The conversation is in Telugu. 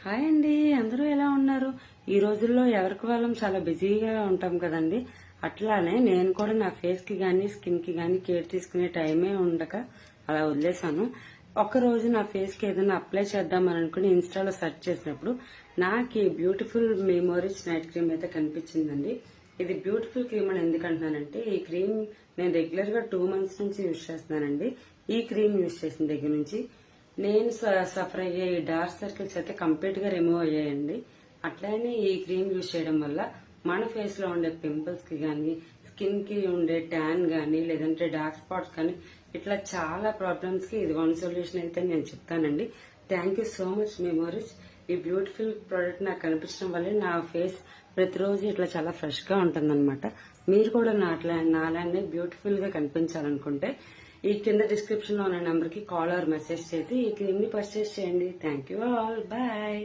హాయ్ అండి, అందరూ ఎలా ఉన్నారు? ఈ రోజుల్లో ఎవరికి వాళ్ళం చాలా బిజీగా ఉంటాం కదండి. అట్లానే నేను కూడా నా ఫేస్ కి గానీ స్కిన్ కి గానీ కేర్ తీసుకునే టైమే ఉండక అలా వదిలేశాను. ఒక్కరోజు నా ఫేస్ కి ఏదైనా అప్లై చేద్దామని అనుకుని ఇన్స్టాలో సెర్చ్ చేసినప్పుడు నాకు ఈ బ్యూటిఫుల్ మెమోరీస్ నైట్ క్రీమ్ అయితే కనిపించిందండి. ఇది బ్యూటిఫుల్ క్రీమ్ అని ఎందుకు అంటున్నానంటే, ఈ క్రీమ్ నేను రెగ్యులర్ గా 2 months నుంచి యూజ్ చేస్తున్నానండి. ఈ క్రీమ్ యూజ్ చేసిన దగ్గర నుంచి నేను సఫర్ అయ్యే ఈ డార్క్ సర్కిల్స్ అయితే కంప్లీట్ గా రిమూవ్ అయ్యాయండి. అట్లనే ఈ క్రీమ్ యూజ్ చేయడం వల్ల మన ఫేస్ లో ఉండే పింపుల్స్ కి గానీ, స్కిన్ కి ఉండే ట్యాన్ గానీ, లేదంటే డార్క్ స్పాట్స్ కానీ, ఇట్లా చాలా ప్రాబ్లమ్స్ కి ఇది వన్ సొల్యూషన్ అయితే నేను చెప్తానండి. Thank you so much memories. ఈ బ్యూటిఫుల్ ప్రోడక్ట్ నాకు కనిపించడం వల్లే నా ఫేస్ ప్రతిరోజు ఇట్లా చాలా ఫ్రెష్ గా ఉంటుందన్నమాట. మీరు కూడా నాలానే బ్యూటిఫుల్ గా కనిపించాలనుకుంటే ఈ కింద డిస్క్రిప్షన్ లో ఉన్న నెంబర్ కి కాల్ ఆర్ మెసేజ్ చేసి ఈ క్రీమ్ ని పర్చేస్ చేయండి. Thank you all, bye.